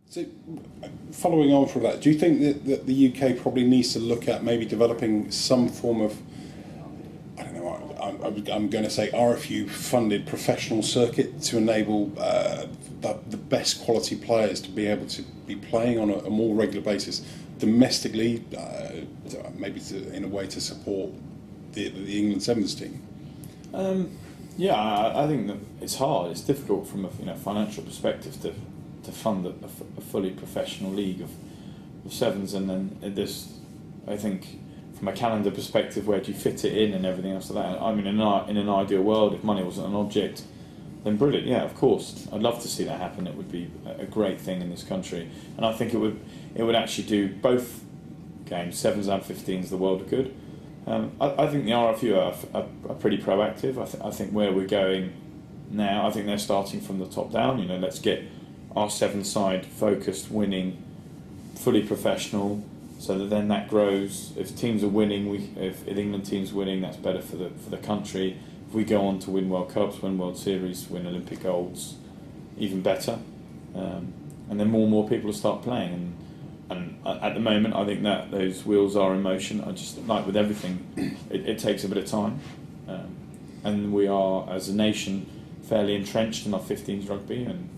So, following on from that, do you think that the UK probably needs to look at maybe developing some form of, I don't know, I'm going to say RFU funded professional circuit to enable the best quality players to be able to be playing on a more regular basis domestically, maybe in a way to support the England Sevens team? Yeah, I think that it's hard. It's difficult from a financial perspective to fund a fully professional league of sevens, and then there's, I think, from a calendar perspective, where do you fit it in and everything else like that. I mean, in an ideal world, if money wasn't an object, then brilliant. Yeah, of course, I'd love to see that happen. It would be a great thing in this country, and I think it would actually do both games, sevens and 15s, the world of good. I think the RFU are pretty proactive. I think where we're going now, I think they're starting from the top down. Let's get our seven side focused, winning, fully professional, so that then that grows. If teams are winning, if England teams winning, that's better for the country. If we go on to win World Cups, win World Series, win Olympic golds, even better. And then more people will start playing. And at the moment, I think that those wheels are in motion. I just, like with everything, it takes a bit of time. And we are, as a nation, fairly entrenched in our 15s rugby, and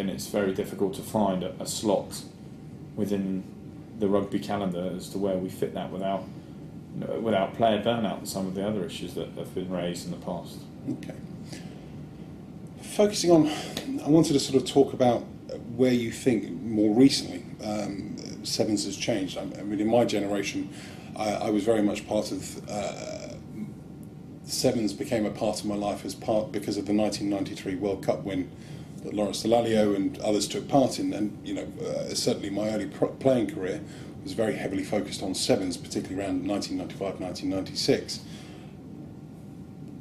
it's very difficult to find a slot within the rugby calendar as to where we fit that without player burnout and some of the other issues that have been raised in the past. Okay. Focusing on, I wanted to sort of talk about where you think more recently sevens has changed. I mean, in my generation, I was very much part of sevens became a part of my life because of the 1993 World Cup win that Lawrence Dallaglio and others took part in, and certainly my early playing career was very heavily focused on sevens, particularly around 1995, 1996.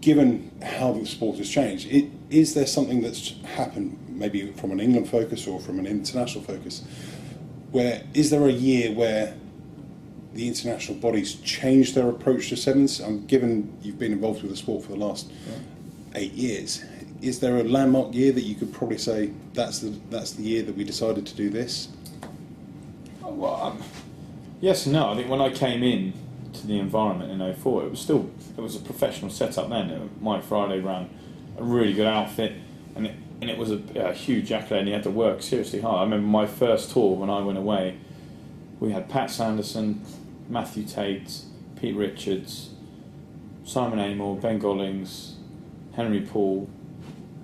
Given how the sport has changed, is there something that's happened, maybe from an England focus or from an international focus, where is there a year where the international bodies changed their approach to sevens? Given you've been involved with the sport for the last 8 years, is there a landmark year that you could probably say that's the year that we decided to do this? Well, yes and no. I think when I came in to the environment in 2004, it was a professional setup then. Mike Friday ran a really good outfit, and it was a huge accolade, and he had to work seriously hard. I remember my first tour when I went away, we had Pat Sanderson, Matthew Tate, Pete Richards, Simon Amor, Ben Gollings, Henry Paul.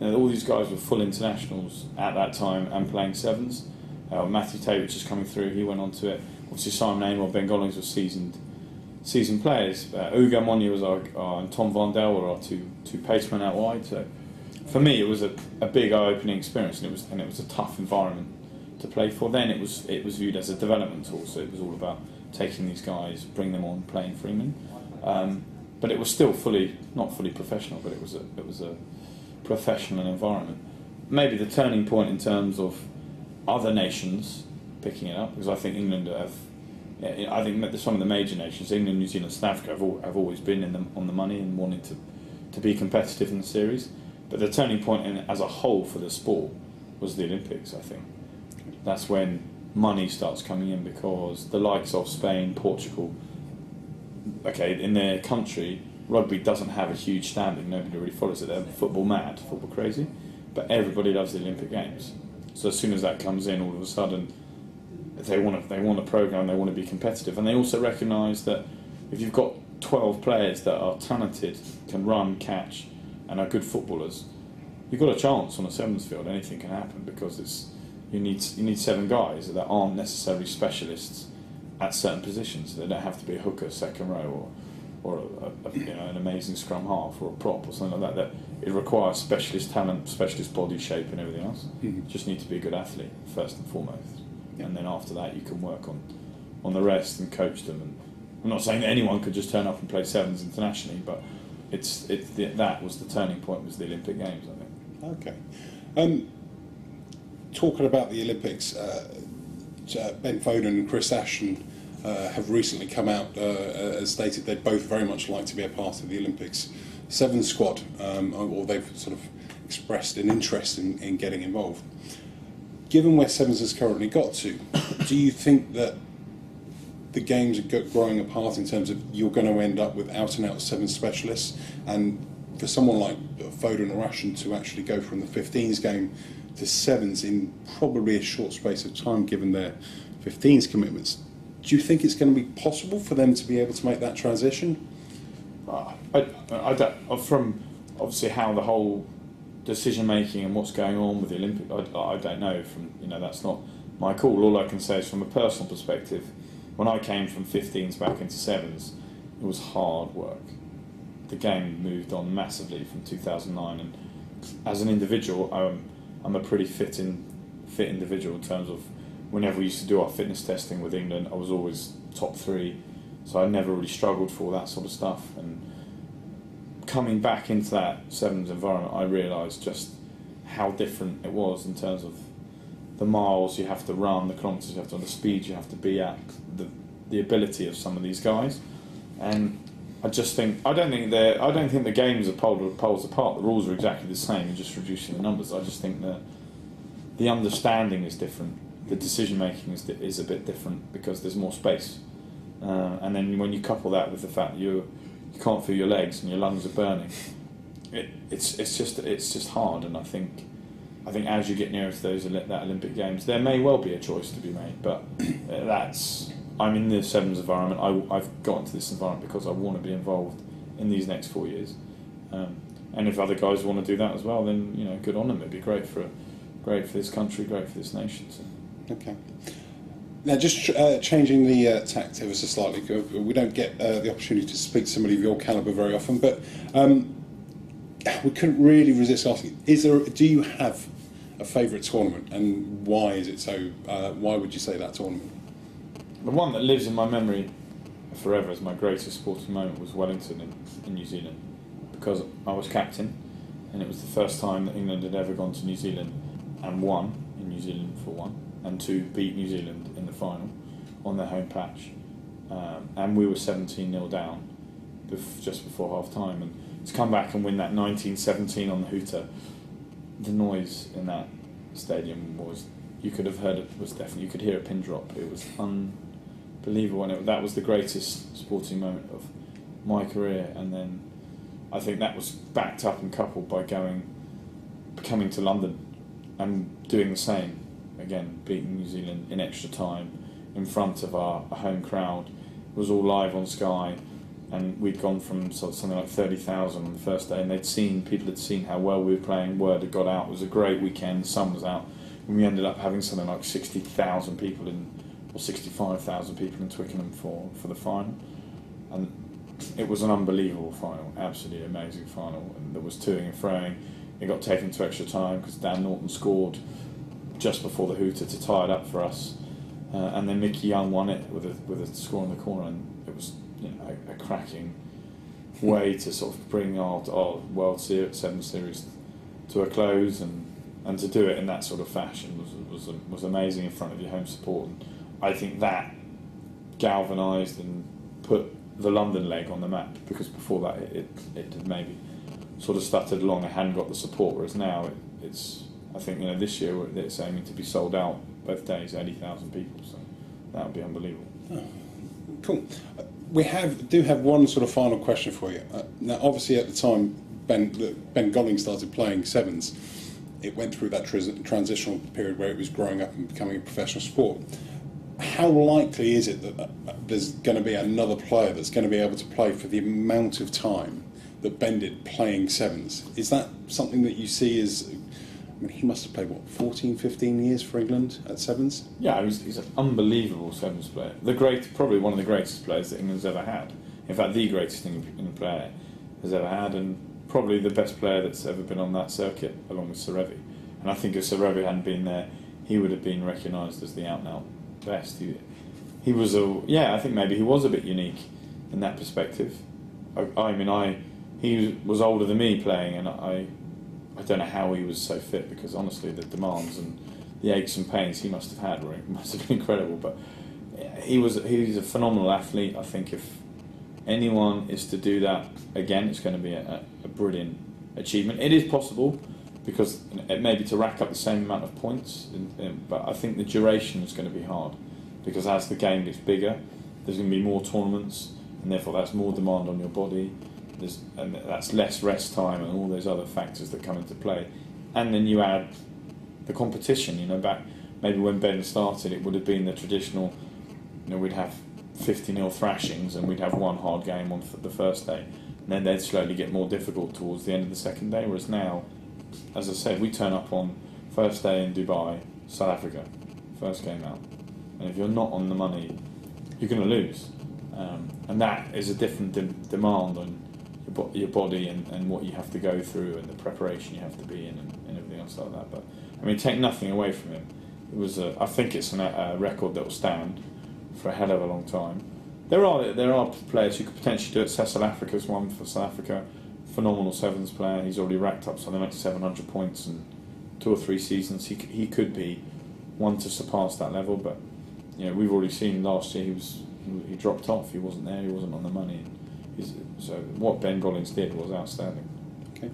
All these guys were full internationals at that time and playing sevens. Matthew Tate was just coming through, he went on to it. Obviously Simon Amor, Ben Gollings were seasoned players. Ugo Monye was and Tom Vondel were our two pacemen out wide. So for me, it was a big eye-opening experience, and it was a tough environment to play for. Then it was viewed as a development tool, so it was all about taking these guys, bring them on, playing Freeman. But it was still not fully professional, but it was a professional environment. Maybe the turning point in terms of other nations picking it up, because I think England I think that some of the major nations, England, New Zealand, South Africa, have always been on the money and wanting to be competitive in the series. But the turning point as a whole for the sport was the Olympics, I think. That's when money starts coming in, because the likes of Spain, Portugal, in their country, rugby doesn't have a huge standing. Nobody really follows it. They're football mad, football crazy. But everybody loves the Olympic Games. So as soon as that comes in, all of a sudden, they want a program. They want to be competitive, and they also recognise that if you've got 12 players that are talented, can run, catch, and are good footballers, you've got a chance on a sevens field. Anything can happen, because you need 7 guys that aren't necessarily specialists at certain positions. They don't have to be a hooker, second row, or an amazing scrum half or a prop or something like that. It requires specialist talent, specialist body shape, and everything else. Mm-hmm. You just need to be a good athlete first and foremost, and then after that you can work on the rest and coach them. And I'm not saying that anyone could just turn up and play sevens internationally, but that was the turning point, was the Olympic Games, I think. Okay. Talking about the Olympics, Ben Foden and Chris Ashton have recently come out as stated they'd both very much like to be a part of the Olympics sevens squad, or they've sort of expressed an interest in getting involved. given where Sevens has currently got to, do you think that the games are growing apart in terms of you're going to end up with out-and-out Sevens specialists, and for someone like Foden or Russian to actually go from the 15s game to Sevens in probably a short space of time, given their 15s commitments, do you think it's going to be possible for them to be able to make that transition? I don't, from obviously how the whole decision making and what's going on with the Olympic, I don't know. That's not my call. All I can say is from a personal perspective, when I came from 15s back into 7s, it was hard work. The game moved on massively from 2009, and as an individual, I'm a pretty fit individual in terms of whenever we used to do our fitness testing with England, I was always top 3, so I never really struggled for that sort of stuff. And coming back into that 7s environment, I realised just how different it was in terms of the miles you have to run, the kilometres you have to run, the speed you have to be at, the ability of some of these guys. And I just think I don't think the games are poles apart. The rules are exactly the same, you're just reducing the numbers. I just think that the understanding is different. The decision making is a bit different because there's more space. And then when you couple that with the fact that you can't feel your legs and your lungs are burning, it's just hard. And I think as you get nearer to that Olympic Games, there may well be a choice to be made. But I'm in the 7s environment. I've got into this environment because I want to be involved in these next 4 years. And if other guys want to do that as well, then good on them. It'd be great for this country, great for this nation. So. Okay. Now, just changing the tact ever so slightly, we don't get the opportunity to speak to somebody of your calibre very often, but we couldn't really resist asking: do you have a favourite tournament, and why is it so? Why would you say that tournament? The one that lives in my memory forever as my greatest sporting moment was Wellington in New Zealand, because I was captain, and it was the first time that England had ever gone to New Zealand and won in New Zealand for one, and to beat New Zealand in the final on their home patch. And we were 17-0 down just before half time, and to come back and win that 19-17 on the hooter, the noise in that stadium was, you could have heard it, was definitely, you could hear a pin drop. It was unbelievable, and that was the greatest sporting moment of my career. And then I think that was backed up and coupled by coming to London and doing the same again, beating New Zealand in extra time in front of our home crowd. It was all live on Sky, and we'd gone from something like 30,000 on the first day, and people had seen how well we were playing. Word had got out. It was a great weekend. The sun was out, and we ended up having something like 60,000 people or 65,000 people in Twickenham for the final. And it was an unbelievable final, absolutely amazing final. And there was toing and froing. It got taken to extra time because Dan Norton scored just before the hooter to tie it up for us, and then Mickey Young won it with a score in the corner, and it was a cracking way to sort of bring our World Series 7 Series to a close, and to do it in that sort of fashion was amazing in front of your home support. And I think that galvanised and put the London leg on the map, because before that it had maybe sort of stuttered along and hadn't got the support, whereas now it's I think this year it's aiming to be sold out both days, 80,000 people, so that would be unbelievable. Oh, cool. We do have one sort of final question for you. Now, obviously, at the time Ben Golling started playing 7s, it went through that transitional period where it was growing up and becoming a professional sport. How likely is it that there's going to be another player that's going to be able to play for the amount of time that Ben did playing 7s? Is that something that you see as... I mean, he must have played, 14, 15 years for England at 7s? Yeah, he's an unbelievable 7s player. Probably one of the greatest players that England's ever had. In fact, the greatest England player has ever had, and probably the best player that's ever been on that circuit, along with Sir Revi. And I think if Sir Revi hadn't been there, he would have been recognised as the out-and-out best. He was I think maybe he was a bit unique in that perspective. He was older than me playing, and I don't know how he was so fit, because honestly the demands and the aches and pains he must have had must have been incredible. But he's a phenomenal athlete. I think if anyone is to do that again, it's going to be a brilliant achievement. It is possible, because it may be to rack up the same amount of points, but I think the duration is going to be hard, because as the game gets bigger, there's going to be more tournaments, and therefore that's more demand on your body. And that's less rest time and all those other factors that come into play. And then you add the competition. You know, back maybe when Ben started, it would have been the traditional. You know, we'd have 50-0 thrashings, and we'd have one hard game on the first day, and then they'd slowly get more difficult towards the end of the second day. Whereas now, as I said, we turn up on first day in Dubai, South Africa, first game out, and if you're not on the money, you're going to lose, and that is a different demand on your body and what you have to go through and the preparation you have to be in and everything else like that. But I mean, take nothing away from him. It was I think it's a record that will stand for a hell of a long time. There are players who could potentially do it. Cecil Africa's one for South Africa, phenomenal sevens player. He's already racked up something like 700 points in 2 or 3 seasons. He could be one to surpass that level. But you know, we've already seen last year he dropped off. He wasn't there. He wasn't on the money. So what Ben Gollings did was outstanding. Okay.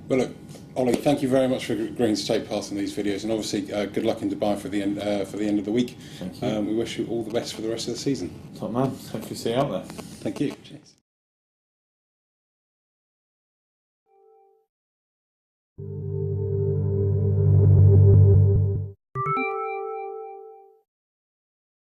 Well, look, Ollie, thank you very much for agreeing to take part in these videos, and obviously good luck in Dubai for the end of the week. Thank you. We wish you all the best for the rest of the season. Top man. Hopefully see you out there. Thank you. Cheers.